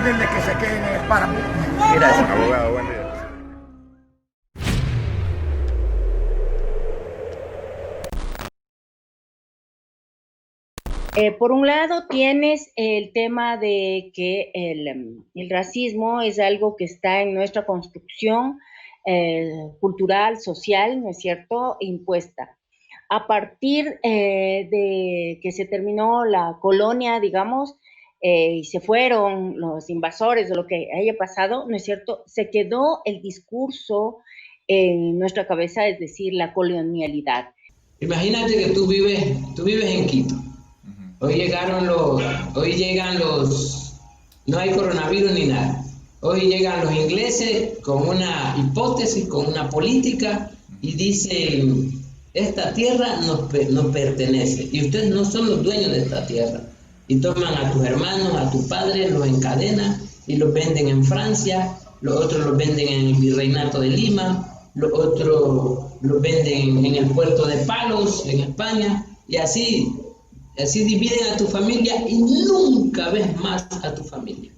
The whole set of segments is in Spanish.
pídenle que se queden en el páramo. Gracias, abogado. Buen día. Por un lado tienes el tema de que el racismo es algo que está en nuestra construcción cultural, social, ¿no es cierto?, impuesta. A partir de que se terminó la colonia, digamos, y se fueron los invasores o lo que haya pasado, ¿no es cierto?, se quedó el discurso en nuestra cabeza, es decir, la colonialidad. Imagínate que tú vives en Quito. Hoy llegan los, no hay coronavirus ni nada. Hoy llegan los ingleses con una hipótesis, con una política y dicen, esta tierra nos pertenece y ustedes no son los dueños de esta tierra. Y toman a tus hermanos, a tus padres, los encadenan y los venden en Francia, los otros los venden en el Virreinato de Lima, los otros los venden en el puerto de Palos, en España, y así dividen a tu familia y nunca ves más a tu familia.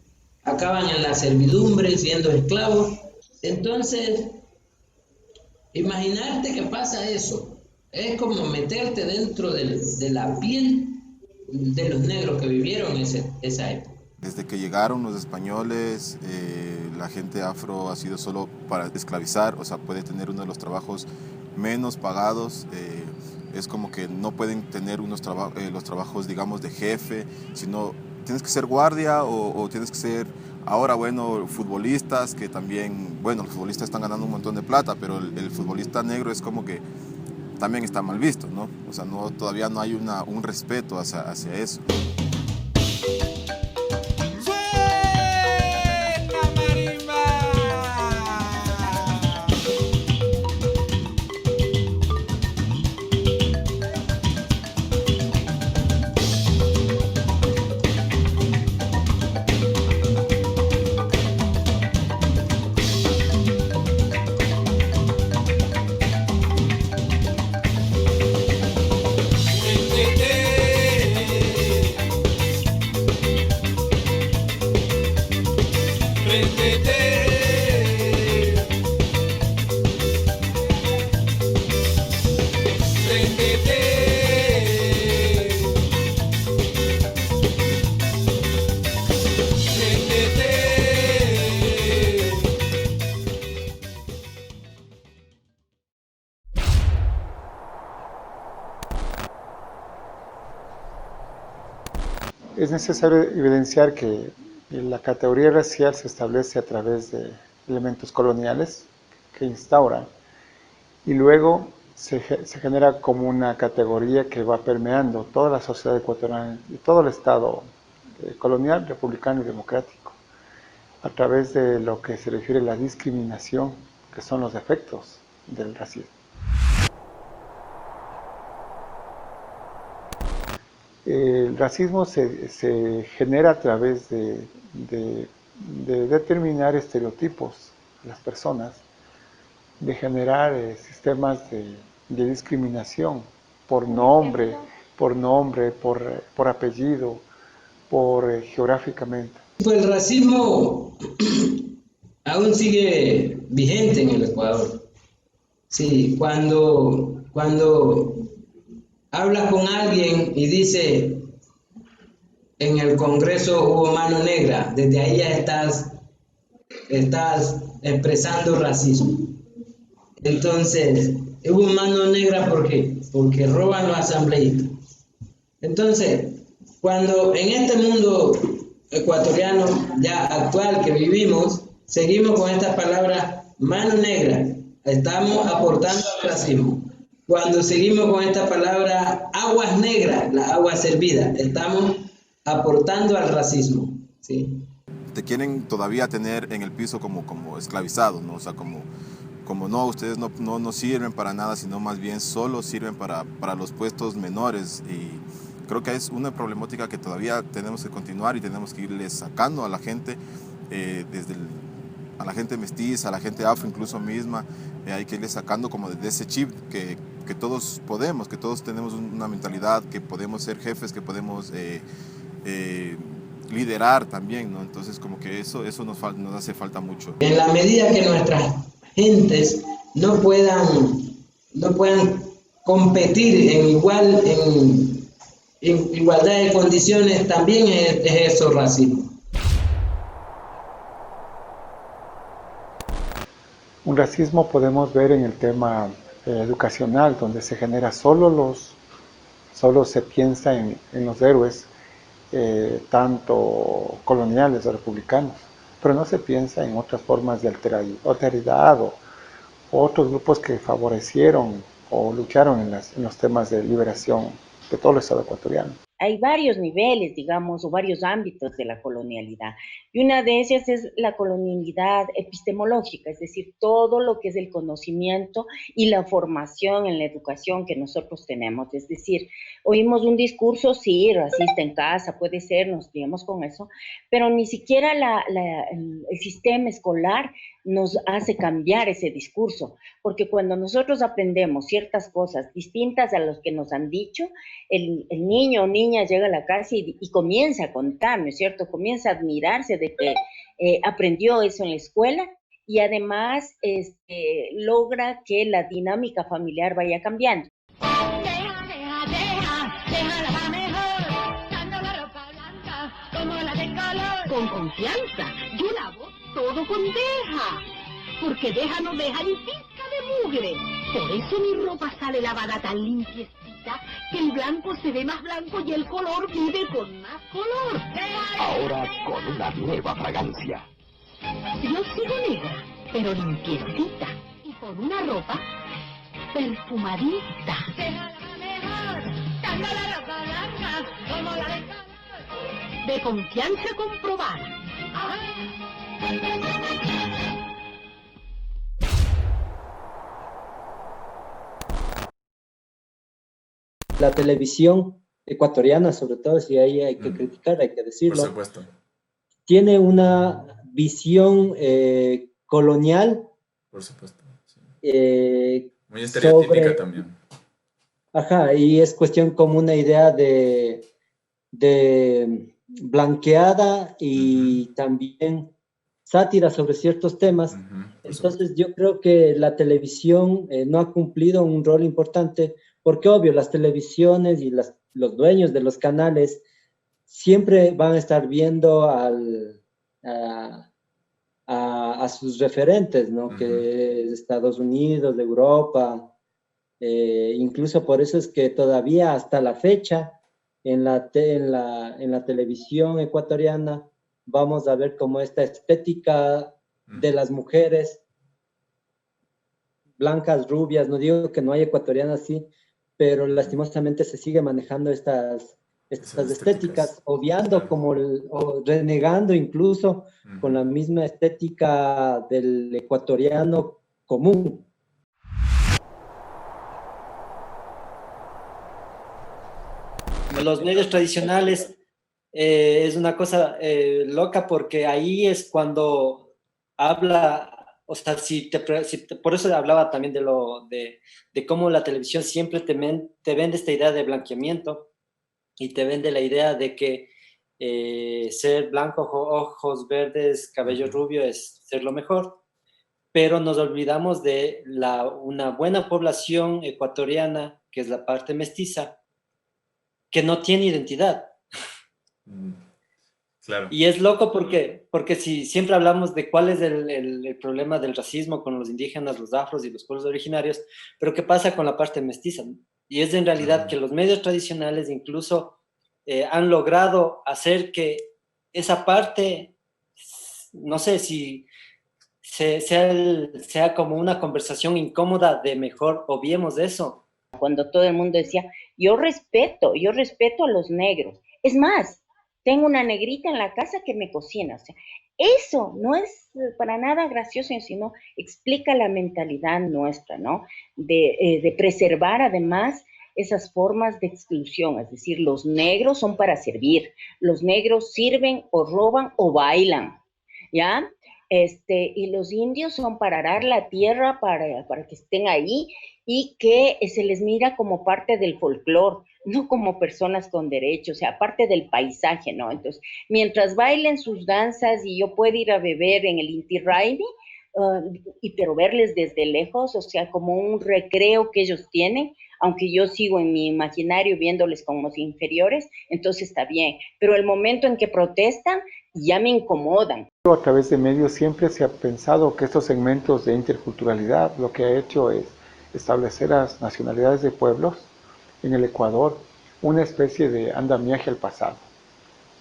Acaban en la servidumbre, siendo esclavos. Entonces, imaginarte que pasa eso, es como meterte dentro de la piel de los negros que vivieron esa época. Desde que llegaron los españoles, la gente afro ha sido solo para esclavizar, o sea, puede tener uno de los trabajos menos pagados, es como que no pueden tener los trabajos, digamos, de jefe, sino tienes que ser guardia o tienes que ser, ahora, bueno, futbolistas, que también, bueno, los futbolistas están ganando un montón de plata, pero el futbolista negro es como que también está mal visto, ¿no? O sea, todavía no hay un respeto hacia eso. Es necesario evidenciar que la categoría racial se establece a través de elementos coloniales que instauran y luego se genera como una categoría que va permeando toda la sociedad ecuatoriana y todo el Estado colonial, republicano y democrático a través de lo que se refiere a la discriminación, que son los efectos del racismo. El racismo se genera a través de determinar estereotipos de las personas, de generar sistemas de discriminación por nombre, por apellido, geográficamente. Pues el racismo aún sigue vigente en el Ecuador. Sí, cuando hablas con alguien y dice, en el Congreso hubo mano negra, desde ahí ya estás expresando racismo. Entonces, hubo mano negra porque roban los asambleístas. Entonces, cuando en este mundo ecuatoriano ya actual que vivimos, seguimos con esta palabra mano negra, estamos aportando al racismo. Cuando seguimos con esta palabra aguas negras, las aguas hervidas, estamos aportando al racismo, ¿sí? Te quieren todavía tener en el piso como esclavizado, ¿no? O sea, como no, ustedes no sirven para nada, sino más bien solo sirven para los puestos menores. Y creo que es una problemática que todavía tenemos que continuar y tenemos que irle sacando a la gente, a la gente mestiza, a la gente afro incluso misma, hay que irle sacando como de ese chip que todos podemos, que todos tenemos una mentalidad, que podemos ser jefes, que podemos liderar también, ¿no? Entonces como que eso nos hace falta mucho. En la medida que nuestras gentes no puedan competir en igualdad de condiciones, también es eso racismo. Un racismo podemos ver en el tema educacional, donde se genera solo se piensa en los héroes, tanto coloniales o republicanos, pero no se piensa en otras formas de alteridad o otros grupos que favorecieron o lucharon en los temas de liberación de todo el Estado ecuatoriano. Hay varios niveles, digamos, o varios ámbitos de la colonialidad. Y una de ellas es la colonialidad epistemológica, es decir, todo lo que es el conocimiento y la formación en la educación que nosotros tenemos. Es decir, oímos un discurso, sí, racista en casa, puede ser, nos criamos con eso, pero ni siquiera el sistema escolar nos hace cambiar ese discurso, porque cuando nosotros aprendemos ciertas cosas distintas a las que nos han dicho, el niño o niña llega a la casa y comienza a contar, ¿no es cierto? Comienza a admirarse de que aprendió eso en la escuela y además logra que la dinámica familiar vaya cambiando. Déjala mejor, dando la ropa blanca como la de color. Con confianza, yo lavo todo con Deja, porque Deja no deja ni pizca de mugre. Por eso mi ropa sale lavada tan limpiecita que el blanco se ve más blanco y el color vive con más color. Ahora con una nueva fragancia. Yo sigo negra, pero limpiecita y con una ropa perfumadita. Déjala mejor, dando la ropa blanca como la de color. De confianza comprobada. La televisión ecuatoriana, sobre todo, si ahí hay que criticar, hay que decirlo. Por supuesto. Tiene una visión colonial. Por supuesto. Sí. Muy sobre, estereotípica también. Ajá, y es cuestión como una idea de blanqueada y también sátira sobre ciertos temas. Entonces yo creo que la televisión no ha cumplido un rol importante, porque obvio, las televisiones y los dueños de los canales siempre van a estar viendo a sus referentes, ¿no? Que es Estados Unidos, de Europa, incluso por eso es que todavía hasta la fecha en la televisión ecuatoriana vamos a ver como esta estética de las mujeres blancas, rubias, no digo que no hay ecuatorianas así, pero lastimosamente se sigue manejando estas estéticas, obviando o renegando incluso con la misma estética del ecuatoriano común. Los medios tradicionales es una cosa loca, porque ahí es cuando habla, o sea, por eso hablaba también de cómo la televisión siempre te vende esta idea de blanqueamiento y te vende la idea de que ser blanco, ojos verdes, cabello rubio es ser lo mejor, pero nos olvidamos de una buena población ecuatoriana, que es la parte mestiza, que no tiene identidad. Claro. Y es loco porque si siempre hablamos de cuál es el problema del racismo con los indígenas, los afros y los pueblos originarios, pero ¿qué pasa con la parte mestiza? Y es en realidad que los medios tradicionales incluso han logrado hacer que esa parte, no sé si sea como una conversación incómoda de mejor obviemos de eso. Cuando todo el mundo decía, yo respeto a los negros. Es más, tengo una negrita en la casa que me cocina. O sea, eso no es para nada gracioso, sino explica la mentalidad nuestra, ¿no? De preservar además esas formas de exclusión. Es decir, los negros son para servir. Los negros sirven o roban o bailan, ¿ya? Y los indios son para arar la tierra, para que estén ahí, y que se les mira como parte del folclore. no como personas con derechos, o sea, aparte del paisaje, ¿no? Entonces, mientras bailen sus danzas y yo puedo ir a beber en el Inti Raymi, pero verles desde lejos, o sea, como un recreo que ellos tienen, aunque yo sigo en mi imaginario viéndoles como inferiores, entonces está bien. Pero el momento en que protestan, ya me incomodan. A través de medios siempre se ha pensado que estos segmentos de interculturalidad lo que ha hecho es establecer a las nacionalidades de pueblos en el Ecuador una especie de andamiaje al pasado.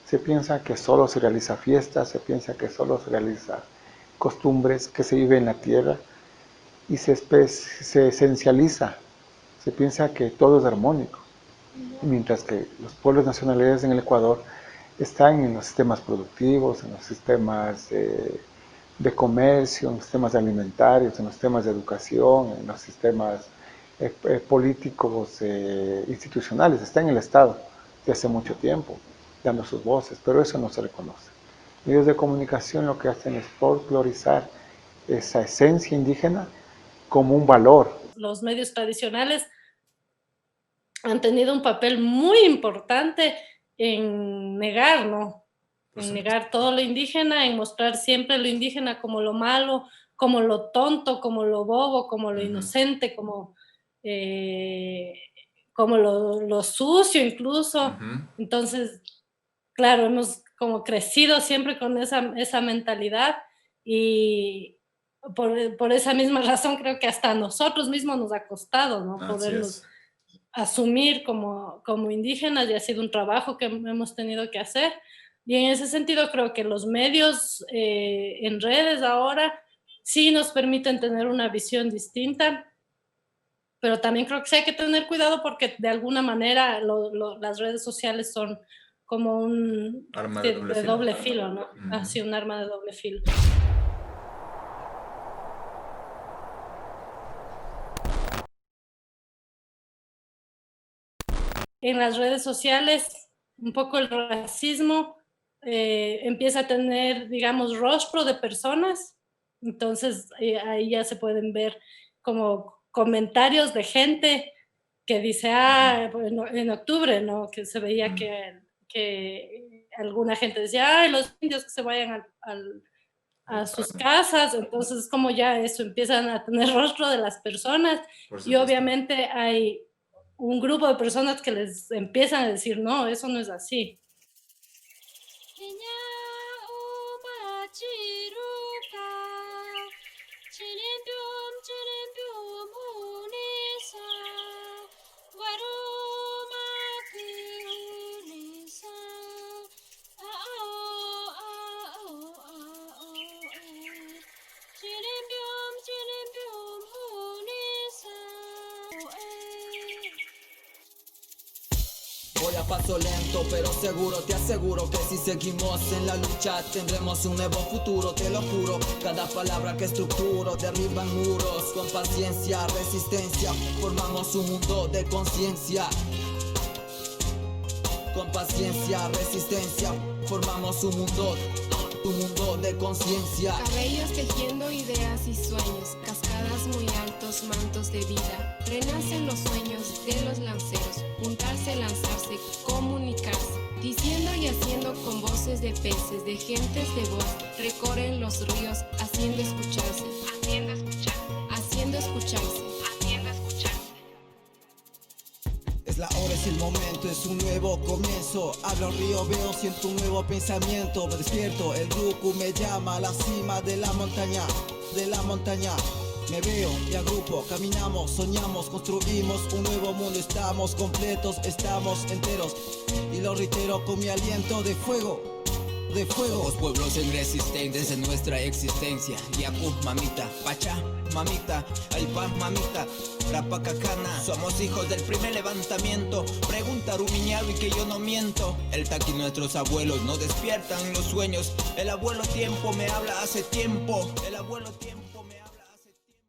Se piensa que solo se realiza fiestas, se piensa que solo se realiza costumbres, que se vive en la tierra y se esencializa, se piensa que todo es armónico, mientras que los pueblos nacionalidades en el Ecuador están en los sistemas productivos, en los sistemas de comercio, en los sistemas alimentarios, en los sistemas de educación, en los sistemas políticos institucionales, está en el Estado desde hace mucho tiempo, dando sus voces, pero eso no se reconoce. Medios de comunicación lo que hacen es folclorizar esa esencia indígena como un valor. Los medios tradicionales han tenido un papel muy importante en negar, ¿no? En negar todo lo indígena, en mostrar siempre lo indígena como lo malo, como lo tonto, como lo bobo, como lo inocente, como lo sucio incluso. Entonces, claro, hemos como crecido siempre con esa mentalidad y por esa misma razón creo que hasta a nosotros mismos nos ha costado, ¿no? Podernos asumir como indígenas, y ha sido un trabajo que hemos tenido que hacer. Y en ese sentido creo que los medios en redes ahora sí nos permiten tener una visión distinta, pero también creo que sí hay que tener cuidado porque de alguna manera las redes sociales son como un arma de doble filo, ¿no? Así, un arma de doble filo. En las redes sociales, un poco el racismo empieza a tener, digamos, rostro de personas, entonces ahí ya se pueden ver como comentarios de gente que dice, bueno, en octubre, ¿no? Que se veía que alguna gente decía, ay, los indios que se vayan a sus casas, entonces como ya eso empiezan a tener rostro de las personas y obviamente hay un grupo de personas que les empiezan a decir, no, eso no es así. Voy a paso lento, pero seguro, te aseguro que si seguimos en la lucha tendremos un nuevo futuro, te lo juro. Cada palabra que estructuro derriban muros. Con paciencia, resistencia, formamos un mundo de conciencia. Con paciencia, resistencia, formamos un mundo de conciencia. Cabellos tejiendo ideas y sueños, cascadas muy altos, mantos de vida. Renacen los sueños de los lanceros, juntarse, lanzarse, comunicarse. Diciendo y haciendo con voces de peces, de gentes de voz. Recorren los ríos, haciendo escucharse, haciendo escucharse, haciendo escucharse, haciendo escucharse. Es la hora, es el momento, es un nuevo comienzo. Hablo río, veo, siento un nuevo pensamiento. Me despierto, el ruku me llama a la cima de la montaña, de la montaña. Me veo y agrupo, caminamos, soñamos, construimos un nuevo mundo. Estamos completos, estamos enteros. Y lo reitero con mi aliento de fuego. De fuego. Somos pueblos en resistentes en nuestra existencia. Yaku, mamita, Pacha, mamita, Alpan, mamita, Rapacacana. Somos hijos del primer levantamiento. Pregunta Rumiñaru y que yo no miento. El taqui, nuestros abuelos no despiertan los sueños. El abuelo tiempo me habla hace tiempo. El abuelo tiempo me habla hace tiempo.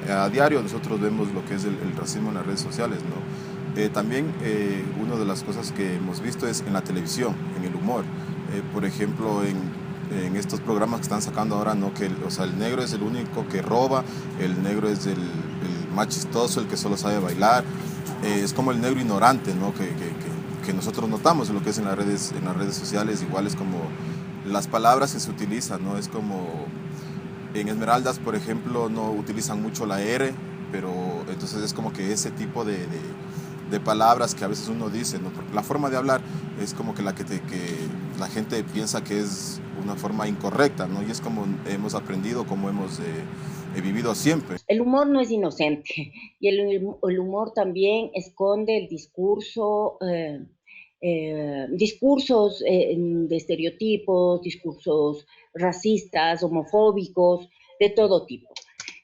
A diario nosotros vemos lo que es el racismo en las redes sociales, ¿no? También una de las cosas que hemos visto es en la televisión, en el humor. Por ejemplo, en estos programas que están sacando ahora, ¿no? Que o sea, el negro es el único que roba, el negro es el más chistoso, el que solo sabe bailar, es como el negro ignorante, ¿no? Que nosotros notamos en lo que es en las redes sociales. Igual es como las palabras que se utilizan, ¿no? Es como en Esmeraldas, por ejemplo, no utilizan mucho la R, pero entonces es como que ese tipo de palabras que a veces uno dice, ¿no? Porque la forma de hablar es como que que la gente piensa que es una forma incorrecta, ¿no? Y es como hemos aprendido, como hemos vivido siempre. El humor no es inocente, y el humor también esconde el discurso, discursos de estereotipos, discursos racistas, homofóbicos, de todo tipo.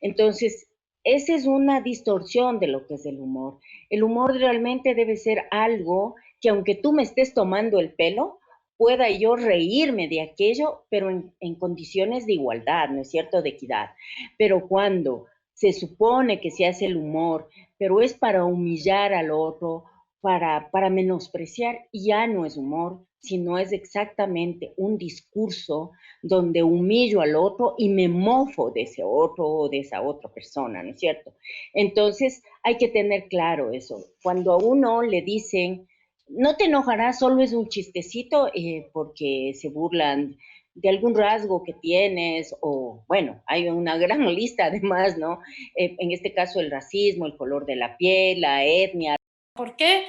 Entonces, esa es una distorsión de lo que es el humor. El humor realmente debe ser algo que, aunque tú me estés tomando el pelo, pueda yo reírme de aquello, pero en condiciones de igualdad, ¿no es cierto?, de equidad. Pero cuando se supone que se hace el humor, pero es para humillar al otro, para menospreciar, ya no es humor, sino es exactamente un discurso donde humillo al otro y me mofo de ese otro o de esa otra persona, ¿no es cierto? Entonces, hay que tener claro eso. Cuando a uno le dicen, no te enojarás, solo es un chistecito, porque se burlan de algún rasgo que tienes, o bueno, hay una gran lista además, ¿no? En este caso el racismo, el color de la piel, la etnia. ¿Por qué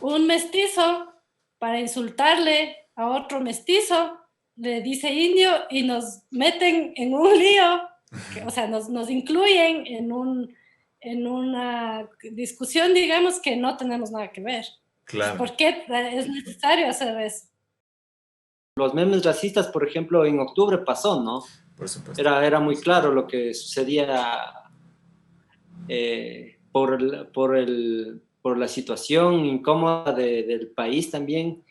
un mestizo, para insultarle a otro mestizo, le dice indio y nos meten en un lío, o sea, nos incluyen en una discusión, digamos, que no tenemos nada que ver? Claro. ¿Por qué es necesario hacer eso? Los memes racistas, por ejemplo, en octubre pasó, ¿no? Por supuesto. Era muy claro lo que sucedía por la situación incómoda del país también.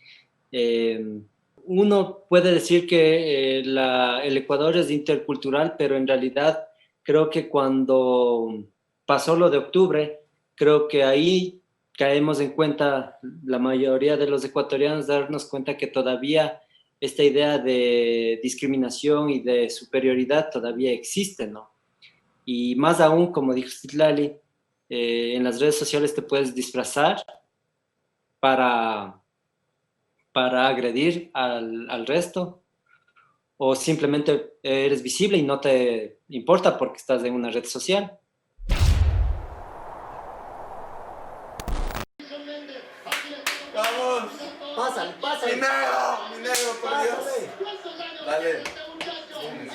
Uno puede decir que el Ecuador es intercultural, pero en realidad creo que cuando pasó lo de octubre, creo que ahí caemos en cuenta, la mayoría de los ecuatorianos, darnos cuenta que todavía esta idea de discriminación y de superioridad todavía existe, ¿no? Y más aún, como dijo Citlali, en las redes sociales te puedes disfrazar para agredir al resto, o simplemente eres visible y no te importa porque estás en una red social. ¡Vamos! Pásale. Mi negro, por Dios. Dale.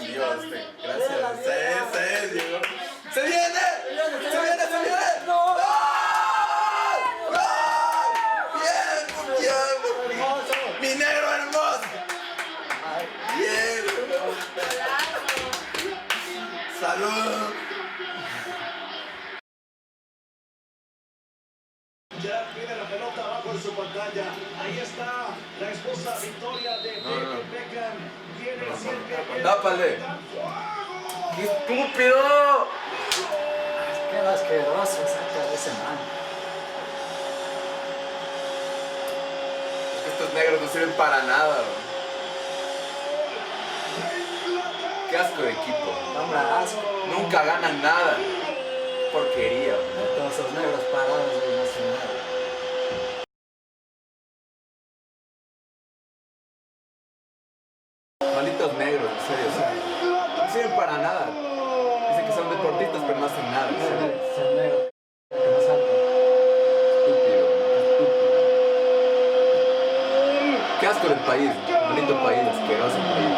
Dios, gracias. Se llegó. ¡Se viene! ¡No! ¡Bien! ¡Mi negro hermoso! ¡Bien! ¡Salud! Ya tiene la pelota abajo en su pantalla. Ahí está la esposa Victoria de David Beckham. Tiene siempre. ¡Tápale! ¡Qué estúpido! Qué asqueroso saca de ese man. Es que estos negros no sirven para nada, bro. Qué asco de equipo. Hombre, asco. Nunca ganan nada. Porquería, bro. Todos esos negros parados de Nacional. Malditos negros, en serio. No sirven para nada. Dicen que son deportistas, pero no hacen nada. Ser negro, que no salta. Estúpido. Qué asco del país. Maldito país, asqueroso país.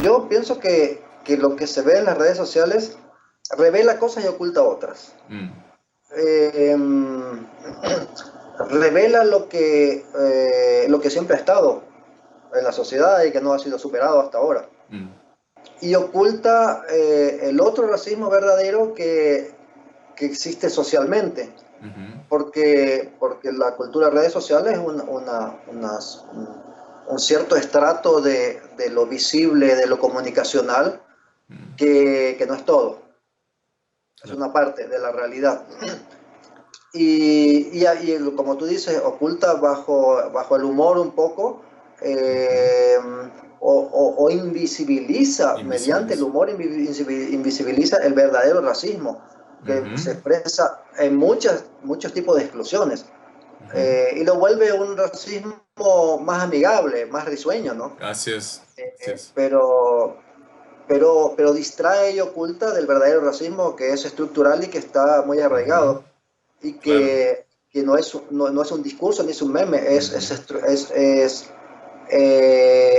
Yo pienso que lo que se ve en las redes sociales revela cosas y oculta otras. Revela lo que siempre ha estado en la sociedad y que no ha sido superado hasta ahora. Y oculta el otro racismo verdadero que existe socialmente. Porque la cultura de redes sociales es un cierto estrato de lo visible, de lo comunicacional, que no es todo, es una parte de la realidad. Y como tú dices, oculta bajo el humor un poco, o invisibiliza, mediante el humor invisibiliza el verdadero racismo, que se expresa en muchos tipos de exclusiones, y lo vuelve un racismo más amigable, más risueño, ¿no? Así es. Pero distrae y oculta del verdadero racismo, que es estructural y que está muy arraigado, y que no es un discurso ni es un meme,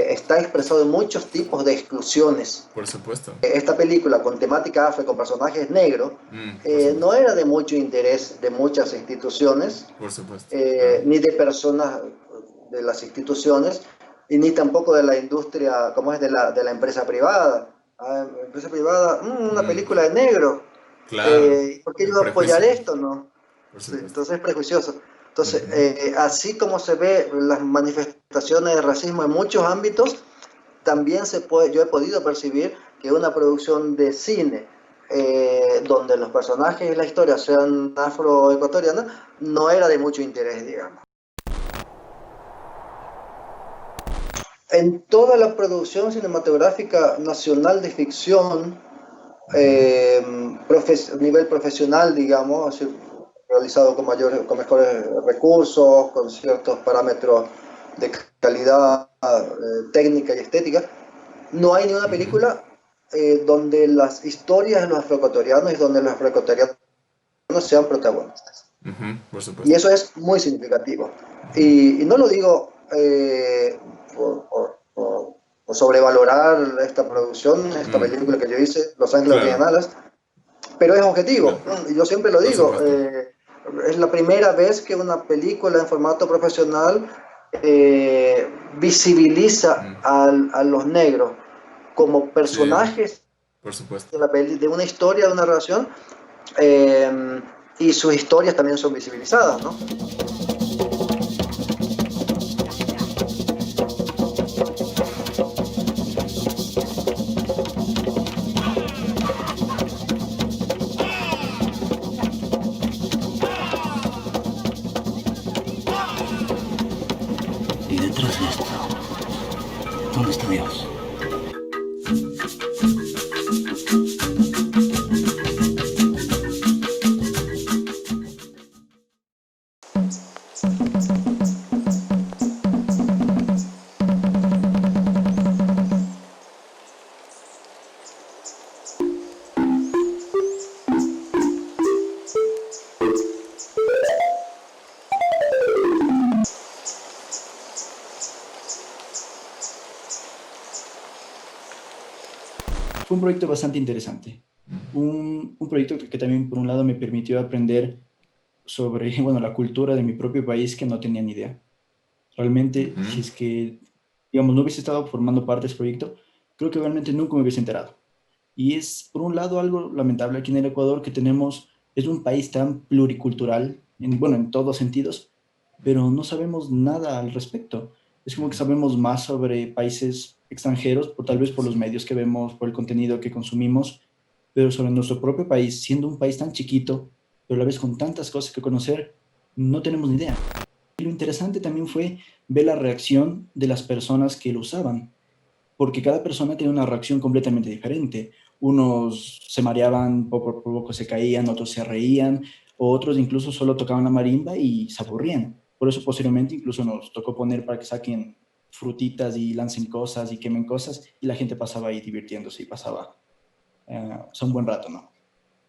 está expresado en muchos tipos de exclusiones. Por supuesto. Esta película con temática afro, con personajes negros, no era de mucho interés de muchas instituciones, por supuesto, ni de personas de las instituciones, y ni tampoco de la industria, como es de la empresa privada. Empresa privada, una película de negro. Claro. ¿Por qué yo voy a apoyar esto? No. Sí, entonces es prejuicioso. Entonces, así como se ve las manifestaciones de racismo en muchos ámbitos, también yo he podido percibir que una producción de cine donde los personajes y la historia sean afroecuatorianos no era de mucho interés, digamos. En toda la producción cinematográfica nacional de ficción, nivel profesional, digamos, así, realizado con mejores recursos, con ciertos parámetros de calidad técnica y estética, no hay ninguna película donde las historias de los afroecuatorianos y donde los afroecuatorianos sean protagonistas. Por supuesto. Y eso es muy significativo. Y no lo digo por sobrevalorar esta producción, esta película que yo hice, Los Ángeles Originales, pero es objetivo. Y yo siempre lo digo, es la primera vez que una película en formato profesional visibiliza a los negros como personajes de una historia, de una relación, y sus historias también son visibilizadas, ¿no? Y detrás de esto, ¿dónde está Dios? Fue un proyecto bastante interesante. Un proyecto que también, por un lado, me permitió aprender sobre, bueno, la cultura de mi propio país, que no tenía ni idea. Realmente, si es que, digamos, no hubiese estado formando parte de ese proyecto, creo que realmente nunca me hubiese enterado. Y es, por un lado, algo lamentable aquí en el Ecuador, que es un país tan pluricultural, en todos sentidos, pero no sabemos nada al respecto. Es como que sabemos más sobre países extranjeros, tal vez por los medios que vemos, por el contenido que consumimos, pero sobre nuestro propio país, siendo un país tan chiquito, pero a la vez con tantas cosas que conocer, no tenemos ni idea. Y lo interesante también fue ver la reacción de las personas que lo usaban, porque cada persona tiene una reacción completamente diferente. Unos se mareaban, por poco se caían, otros se reían, otros incluso solo tocaban la marimba y se aburrían. Por eso posteriormente incluso nos tocó poner para que saquen frutitas y lancen cosas y quemen cosas, y la gente pasaba ahí divirtiéndose y pasaba un buen rato, ¿no?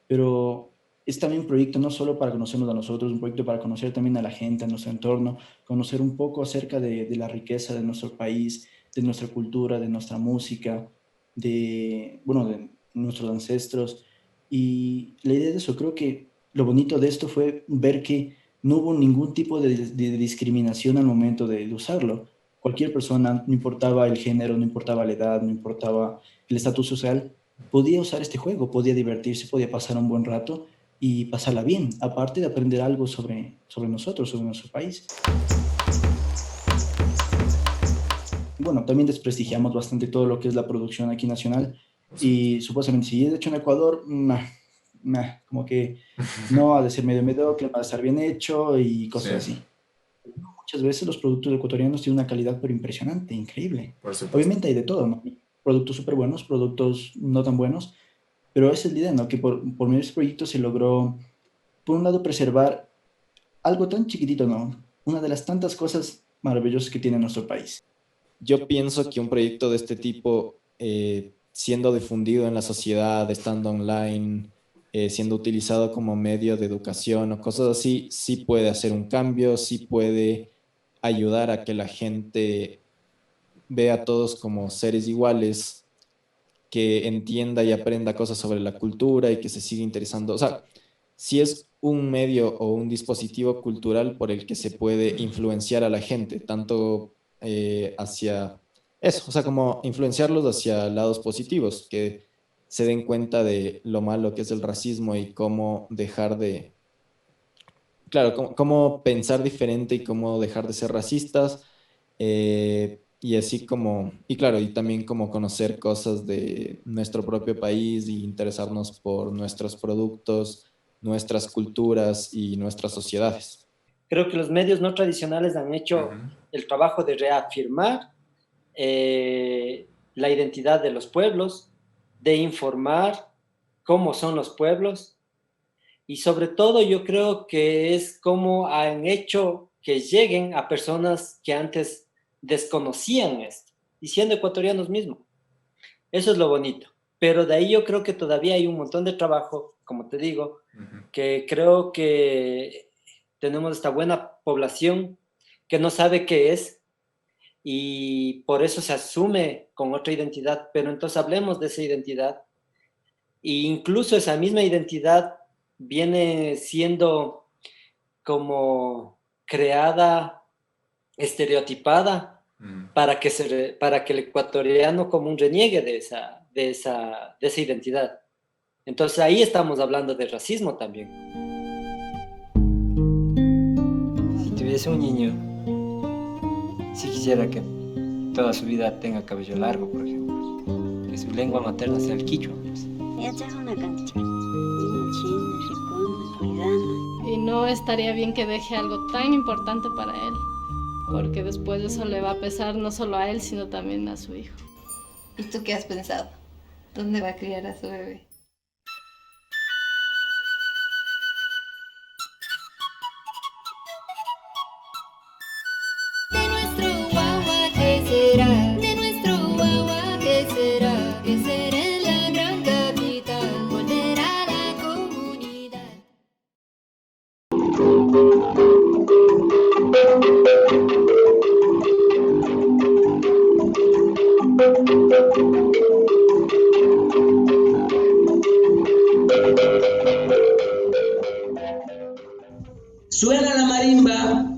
Pero es también un proyecto no solo para conocernos a nosotros, un proyecto para conocer también a la gente, a nuestro entorno, conocer un poco acerca de la riqueza de nuestro país, de nuestra cultura, de nuestra música, de nuestros ancestros. Y la idea de eso, creo que lo bonito de esto fue ver que no hubo ningún tipo de discriminación al momento de usarlo. Cualquier persona, no importaba el género, no importaba la edad, no importaba el estatus social, podía usar este juego, podía divertirse, podía pasar un buen rato y pasarla bien, aparte de aprender algo sobre nosotros, sobre nuestro país. Bueno, también desprestigiamos bastante todo lo que es la producción aquí nacional, Y supuestamente si es hecho en Ecuador, como que no ha de ser medio mediocre, va a estar bien hecho y cosas así. Muchas veces los productos ecuatorianos tienen una calidad pero impresionante, increíble. Obviamente hay de todo, ¿no? Productos súper buenos, productos no tan buenos, pero esa es la idea, ¿no? Que por medio de este proyecto se logró, por un lado, preservar algo tan chiquitito, ¿no? Una de las tantas cosas maravillosas que tiene nuestro país. Yo pienso que un proyecto de este tipo, siendo difundido en la sociedad, estando online, siendo utilizado como medio de educación o cosas así, sí puede hacer un cambio, sí puede ayudar a que la gente vea a todos como seres iguales, que entienda y aprenda cosas sobre la cultura y que se siga interesando. O sea, si es un medio o un dispositivo cultural por el que se puede influenciar a la gente, tanto hacia eso, o sea, como influenciarlos hacia lados positivos, que se den cuenta de lo malo que es el racismo y cómo dejar de, claro, cómo pensar diferente y cómo dejar de ser racistas, y así como, y claro, y también como conocer cosas de nuestro propio país y interesarnos por nuestros productos, nuestras culturas y nuestras sociedades. Creo que los medios no tradicionales han hecho el trabajo de reafirmar la identidad de los pueblos, de informar cómo son los pueblos, y sobre todo yo creo que es cómo han hecho que lleguen a personas que antes desconocían esto, y siendo ecuatorianos mismos. Eso es lo bonito. Pero de ahí yo creo que todavía hay un montón de trabajo, como te digo, que creo que tenemos esta buena población que no sabe qué es, y por eso se asume con otra identidad, pero entonces hablemos de esa identidad, e incluso esa misma identidad viene siendo como creada, estereotipada, para que el ecuatoriano común reniegue de esa identidad. Entonces ahí estamos hablando de racismo también. Si tuviese un niño, sí quisiera que toda su vida tenga cabello largo, por ejemplo, que su lengua materna sea el quichua. Pues. Y no estaría bien que deje algo tan importante para él, porque después eso le va a pesar no solo a él, sino también a su hijo. ¿Y tú qué has pensado? ¿Dónde va a criar a su bebé? De nuestro guagua, ¿qué será? De nuestro guagua, ¿qué será? ¿Qué será en la gran capital? Volver a la comunidad. Suena la marimba,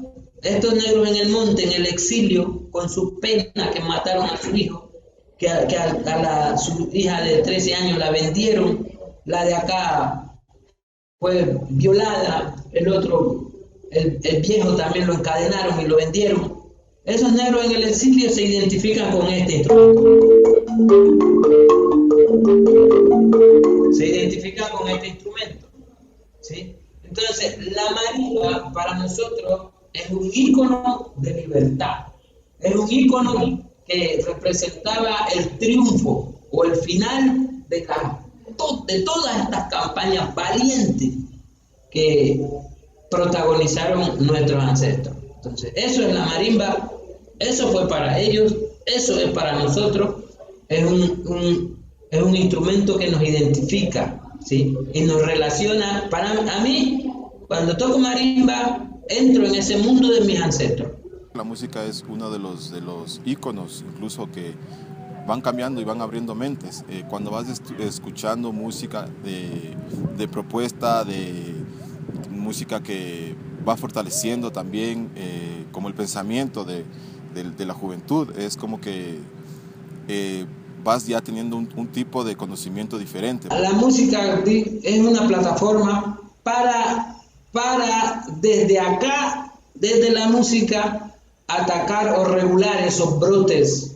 estos negros en el monte, en el exilio, con su pena que mataron a su hijo, que su hija de 13 años la vendieron, la de acá fue violada, el otro, el viejo también lo encadenaron y lo vendieron. Esos negros en el exilio se identifican con este instrumento. Se identifican con este instrumento, ¿sí? Entonces, la marimba para nosotros es un ícono de libertad, es un ícono que representaba el triunfo o el final de todas estas campañas valientes que protagonizaron nuestros ancestros. Entonces, eso es la marimba, eso fue para ellos, eso es para nosotros, es un instrumento que nos identifica, ¿sí? Y nos relaciona. A mí, cuando toco marimba, entro en ese mundo de mis ancestros. La música es uno de los íconos, incluso que van cambiando y van abriendo mentes. Cuando vas escuchando música de propuesta, de música que va fortaleciendo también como el pensamiento de la juventud, es como que vas ya teniendo un tipo de conocimiento diferente. La música es una plataforma para desde acá, desde la música, atacar o regular esos brotes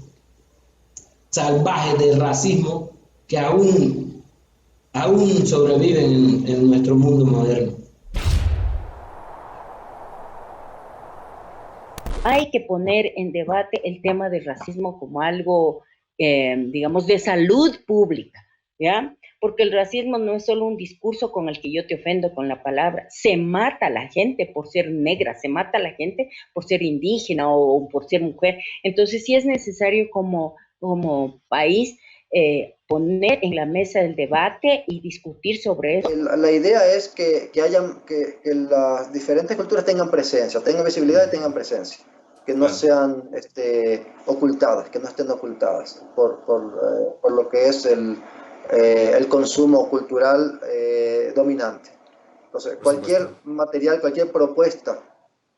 salvajes del racismo que aún sobreviven en nuestro mundo moderno. Hay que poner en debate el tema del racismo como algo, digamos, de salud pública, ¿ya? Porque el racismo no es solo un discurso con el que yo te ofendo con la palabra. Se mata a la gente por ser negra, se mata a la gente por ser indígena o por ser mujer. Entonces sí es necesario como país poner en la mesa el debate y discutir sobre eso. La idea es que las diferentes culturas tengan presencia, tengan visibilidad y tengan presencia, que no sean ocultadas, que no estén ocultadas por lo que es el consumo cultural dominante. Entonces, cualquier material, cualquier propuesta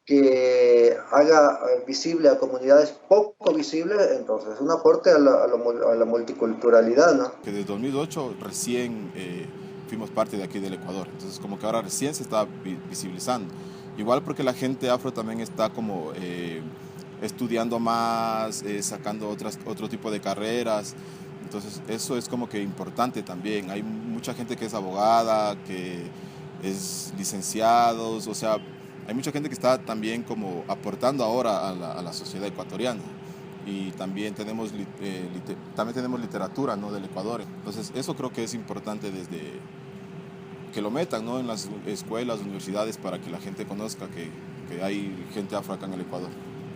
que haga visible a comunidades poco visibles, entonces es un aporte a la multiculturalidad, ¿no? Que desde 2008 recién fuimos parte de aquí del Ecuador, entonces como que ahora recién se está visibilizando. Igual porque la gente afro también está como estudiando más, sacando otro tipo de carreras, entonces eso es como que importante también. Hay mucha gente que es abogada, que es licenciados, o sea, hay mucha gente que está también como aportando ahora a la sociedad ecuatoriana. Y también tenemos literatura, ¿no?, del Ecuador. Entonces eso creo que es importante desde que lo metan, ¿no?, en las escuelas, universidades, para que la gente conozca que hay gente afro acá en el Ecuador.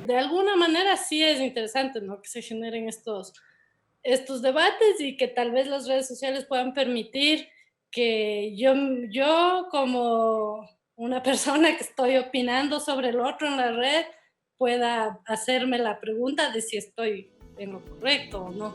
De alguna manera sí es interesante, ¿no?, que se generen estos debates y que tal vez las redes sociales puedan permitir que yo como una persona que estoy opinando sobre el otro en la red pueda hacerme la pregunta de si estoy en lo correcto o no.